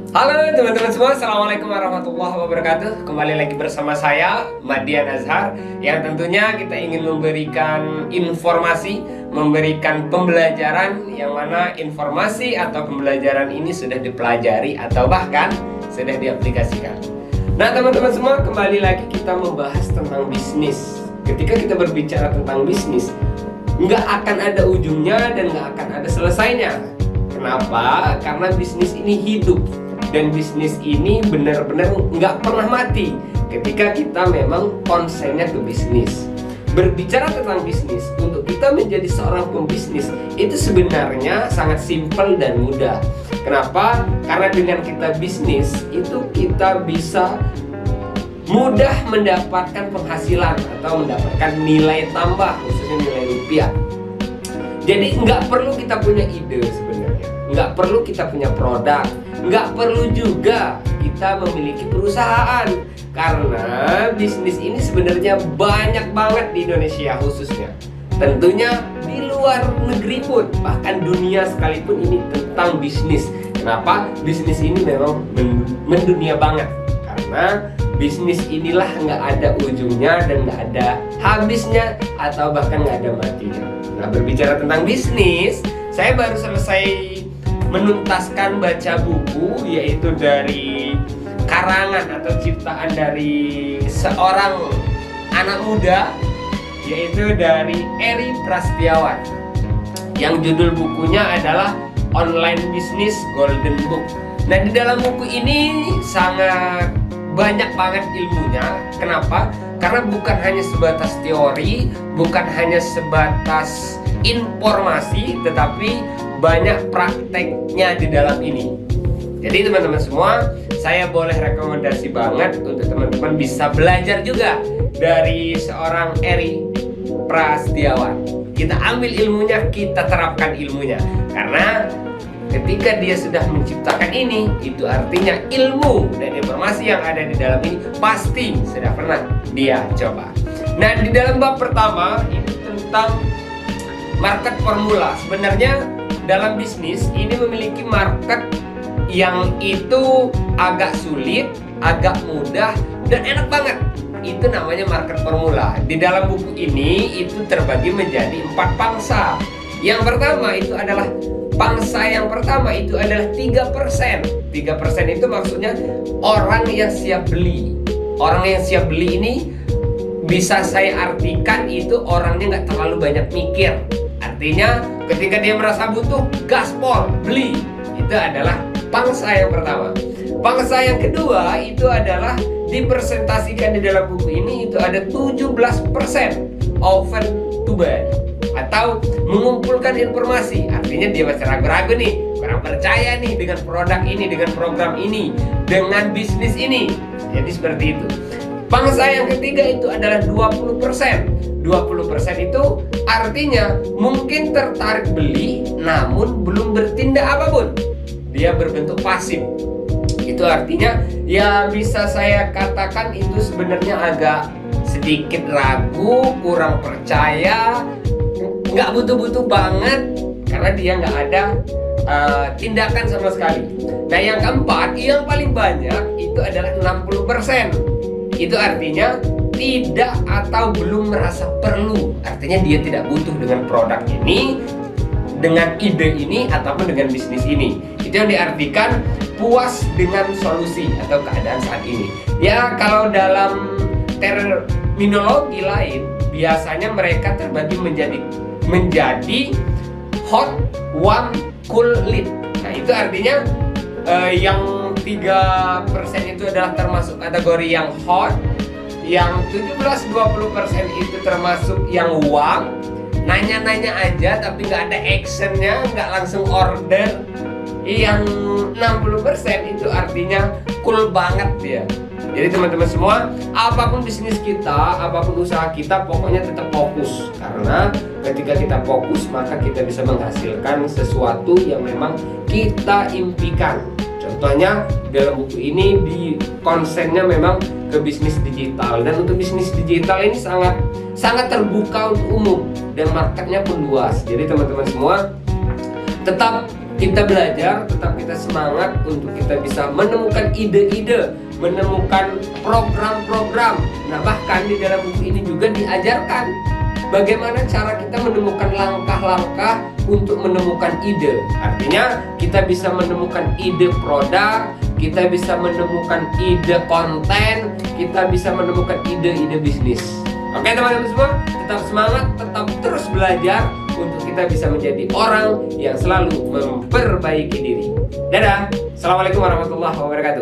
Halo teman-teman semua, Assalamualaikum warahmatullahi wabarakatuh. Kembali lagi bersama saya, Madian Azhar, yang tentunya kita ingin memberikan informasi, memberikan pembelajaran, yang mana informasi atau pembelajaran ini sudah dipelajari atau bahkan sudah diaplikasikan. Nah teman-teman semua, kembali lagi kita membahas tentang bisnis. Ketika kita berbicara tentang bisnis, nggak akan ada ujungnya dan nggak akan ada selesainya. Kenapa? Karena bisnis ini hidup. Dan bisnis ini benar-benar nggak pernah mati ketika kita memang konsennya ke bisnis. Berbicara tentang bisnis, untuk kita menjadi seorang pembisnis itu sebenarnya sangat simpel dan mudah. Kenapa? Karena dengan kita bisnis itu kita bisa mudah mendapatkan penghasilan atau mendapatkan nilai tambah, khususnya nilai rupiah. Jadi nggak perlu kita punya ide sebenarnya, nggak perlu kita punya produk, nggak perlu juga kita memiliki perusahaan. Karena bisnis ini sebenarnya banyak banget di Indonesia khususnya. Tentunya di luar negeri pun, bahkan dunia sekalipun ini tentang bisnis. Kenapa? Bisnis ini memang mendunia banget. Karena bisnis inilah nggak ada ujungnya dan nggak ada habisnya atau bahkan nggak ada matinya. Nah, berbicara tentang bisnis, saya baru selesai menuntaskan baca buku, yaitu dari karangan atau ciptaan dari seorang anak muda, yaitu dari Eri Prasetyawan, yang judul bukunya adalah Online Business Golden Book. Nah, di dalam buku ini sangat banyak banget ilmunya. Kenapa? Karena bukan hanya sebatas teori, bukan hanya sebatas informasi, tetapi banyak prakteknya di dalam ini. Jadi teman-teman semua, saya boleh rekomendasi banget untuk teman-teman bisa belajar juga dari seorang Eri Prasetyawan. Kita ambil ilmunya, kita terapkan ilmunya. Karena ketika dia sudah menciptakan ini, itu artinya ilmu dan informasi yang ada di dalam ini pasti sudah pernah dia coba. Nah, di dalam bab pertama itu tentang market formula. Sebenarnya dalam bisnis ini memiliki market yang itu agak sulit, agak mudah, dan enak banget. Itu namanya market formula. Di dalam buku ini itu terbagi menjadi 4 pangsa. Yang pertama itu adalah pangsa yang pertama itu adalah 3%. 3% itu maksudnya orang yang siap beli. Orang yang siap beli ini bisa saya artikan itu orangnya nggak terlalu banyak mikir. Artinya ketika dia merasa butuh, gaspol, beli. Itu adalah pangsa yang pertama. Pangsa yang kedua itu adalah dipresentasikan di dalam buku ini, itu ada 17% open to buy, atau mengumpulkan informasi. Artinya dia masih ragu-ragu nih, kurang percaya nih dengan produk ini, dengan program ini, dengan bisnis ini. Jadi seperti itu. Pangsa yang ketiga itu adalah 20%. 20% itu artinya mungkin tertarik beli namun belum bertindak apapun. Dia berbentuk pasif. Itu artinya ya bisa saya katakan itu sebenarnya agak sedikit ragu, kurang percaya, nggak butuh-butuh banget karena dia nggak ada tindakan sama sekali. Nah, yang keempat, yang paling banyak itu adalah 60%. Itu artinya tidak atau belum merasa perlu. Artinya dia tidak butuh dengan produk ini, dengan ide ini, ataupun dengan bisnis ini. Itu yang diartikan puas dengan solusi atau keadaan saat ini. Ya, kalau dalam terminologi lain, biasanya mereka terbagi menjadi hot, warm, cool, lead. Nah, itu artinya yang 3% itu adalah termasuk kategori yang hot, yang 17-20% itu termasuk yang warm, nanya-nanya aja tapi nggak ada actionnya, nggak langsung order. Yang 60% itu artinya cool banget ya. Jadi teman-teman semua, apapun bisnis kita, apapun usaha kita, pokoknya tetap fokus. Karena ketika kita fokus, maka kita bisa menghasilkan sesuatu yang memang kita impikan. Contohnya dalam buku ini di konsennya memang ke bisnis digital, dan untuk bisnis digital ini sangat terbuka untuk umum dan marketnya pun luas. Jadi teman-teman semua tetap kita belajar, tetap kita semangat untuk kita bisa menemukan ide-ide, menemukan program-program. Nah, bahkan di dalam buku ini juga diajarkan bagaimana cara kita menemukan langkah-langkah untuk menemukan ide. Artinya kita bisa menemukan ide produk, kita bisa menemukan ide konten, kita bisa menemukan ide-ide bisnis. Oke teman-teman semua, tetap semangat, tetap terus belajar untuk kita bisa menjadi orang yang selalu memperbaiki diri. Dadah, Assalamualaikum warahmatullahi wabarakatuh.